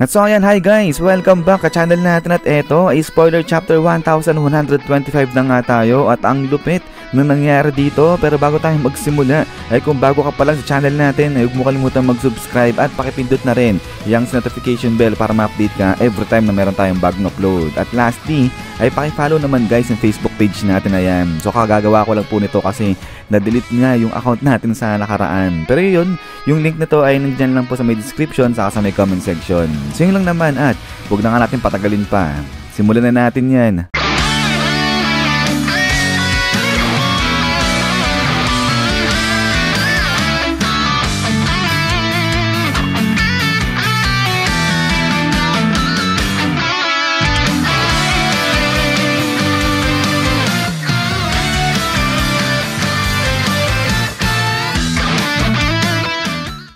At so ayan, hi guys! Welcome back sa channel natin at eto ay spoiler chapter 1125 na nga tayo at ang lupit na nangyari dito. Pero bago tayo magsimula ay kung bago ka pa lang sa channel natin ay huwag mo kalimutan mag-subscribe at pakipindot na rin yung notification bell para ma-update ka every time na meron tayong bagong upload. At lastly ay pakifollow naman guys yung Facebook page natin, ayan. So kagagawa ko lang po nito kasi na-delete nga yung account natin sa nakaraan. Pero yun, yung link nito ay nandiyan lang po sa may description saka sa may comment section. So yun lang naman at huwag na nga natin patagalin pa. Simulan na natin yan.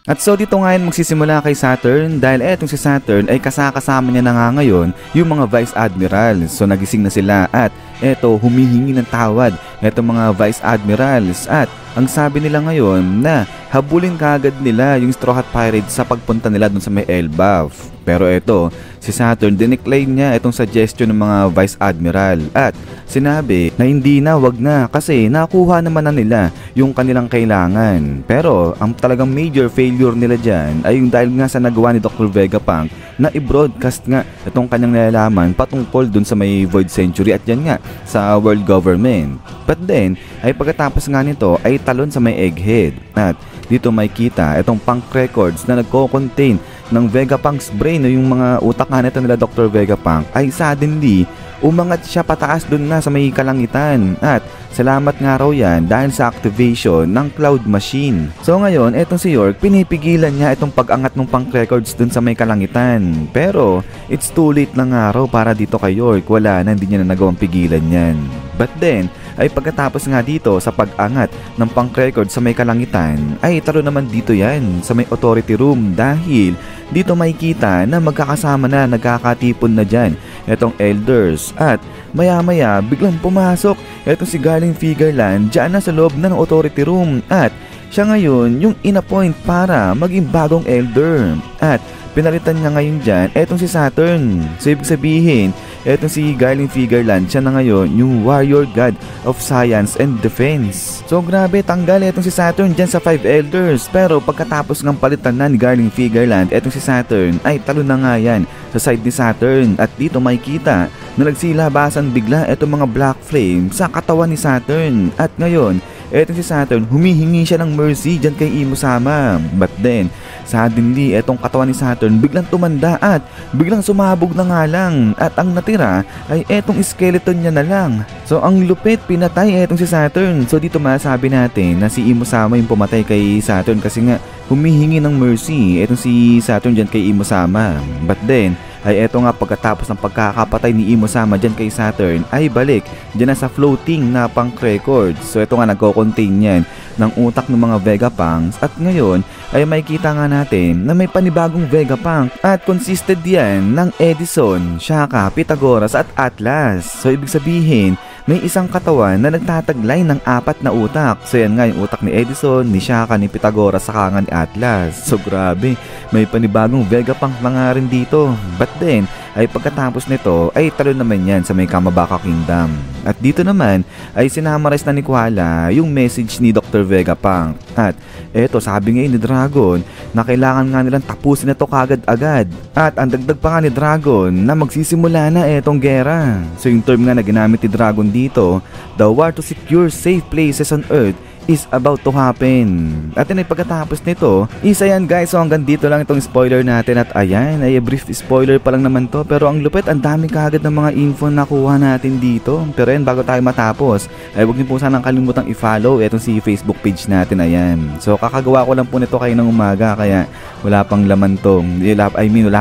At so dito ngayon magsisimula kay Saturn dahil etong si Saturn ay kasama niya na nga ngayon yung mga Vice Admirals. So nagising na sila at eto humihingi ng tawad etong mga Vice Admirals at ang sabi nila ngayon na habulin kaagad nila yung Straw Hat Pirates sa pagpunta nila dun sa may Elbaf. Pero eto, si Saturn dinecline niya itong suggestion ng mga Vice Admiral at sinabi na hindi na, wag na kasi nakuha naman na nila yung kanilang kailangan. Pero ang talagang major failure nila dyan ay yung dahil nga sa nagawa ni Dr. Vegapunk na i-broadcast nga itong kanyang nalalaman patungkol dun sa may Void Century at yan nga sa world government. But then, ay pagkatapos nga nito ay talon sa may Egghead at dito may kita itong Punk Records na nagko-contain ng Vegapunk's brain o yung mga utak nga nito nila Dr. Vegapunk ay suddenly umangat siya pataas dun na sa may kalangitan at salamat nga raw yan dahil sa activation ng Cloud Machine. So ngayon, etong si York, pinipigilan niya itong pag-angat ng Punk Records dun sa may kalangitan. Pero it's too late na nga raw para dito kay York, wala na, hindi niya na nagawang pigilan yan. But then, ay pagkatapos nga dito sa pag-angat ng Punk Records sa may kalangitan, ay taro naman dito yan sa may authority room dahil dito makikita na magkakasama na, nagkakatipon na dyan etong elders at maya-maya biglang pumasok etong si Garling Figureland dyan na sa loob na ng authority room at siya ngayon yung inappoint para maging bagong elder at pinalitan niya ngayon dyan etong si Saturn. So ibig sabihin etong si Garling Figureland siya na ngayon yung warrior god of science and defense. So grabe, tanggal etong si Saturn dyan sa 5 elders. Pero pagkatapos ng palitan na ni Garling Figureland etong si Saturn ay talo na nga yan sa side ni Saturn. At dito makikita na nagsilabasan bigla etong mga black flame sa katawan ni Saturn. At ngayon etong si Saturn humihingi siya ng mercy dyan kay Imo-sama. But then suddenly etong katawan ni Saturn biglang tumanda at biglang sumabog na nga lang at ang natira ay etong skeleton niya na lang. So ang lupit, pinatay etong si Saturn. So dito masasabi natin na si Imo-sama yung pumatay kay Saturn kasi nga humihingi ng mercy etong si Saturn dyan kay Imo-sama. But then ay eto nga pagkatapos ng pagkakapatay ni Imo-sama dyan kay Saturn ay balik dyan na sa floating na Punk Records. So ito nga nagko-contain yan ng utak ng mga Vegapunks at ngayon ay makikita nga natin na may panibagong Vegapunk at consisted yan ng Edison, Shaka, Pythagoras at Atlas. So ibig sabihin may isang katawan na nagtataglay ng 4 na utak. So yan nga yung utak ni Edison, ni Shaka, ni Pythagoras, saka nga ni Atlas. So grabe, may panibagong Vegapunk na nga rin dito. But then, ay pagkatapos nito ay talo naman yan sa may Kamabaka Kingdom. At dito naman ay sinamarize na ni Koala yung message ni Dr. Vegapunk. At eto sabi ngayon ni Dragon na kailangan nga nilang tapusin na to kagad-agad. At ang dagdag pa nga ni Dragon na magsisimula na etong gera. So yung term nga na ginamit ni Dragon dito, the war to secure safe places on Earth is about to happen. At yun ay pagkatapos nito, isa yan guys. So hanggang dito lang itong spoiler natin. At ayan, ay brief spoiler pa lang naman to. Pero ang lupit, ang dami kaagad ng mga info na kuha natin dito. Pero yan, bago tayo matapos, ay huwag niyo po sanang kalimutang i-follow itong si Facebook page natin. Ayan. So kakagawa ko lang po nito kayo ng umaga. Kaya wala pang laman to. Wala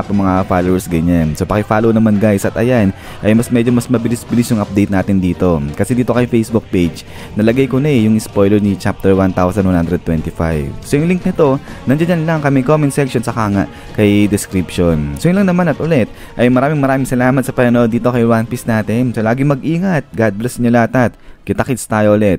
pang mga followers ganyan. So paki-follow naman guys. At ayan, ay medyo mas mabilis-bilis yung update natin dito. Kasi dito kay Facebook page, nalagay ko na yung spoiler ni chapter 1125. So yung link nito, nandiyan lang kami comment section saka nga kay description. So yun lang naman at ulit, ay maraming salamat sa panonood dito kay One Piece natin. So lagi mag-ingat. God bless niyo lahat at kita-kits tayo ulit.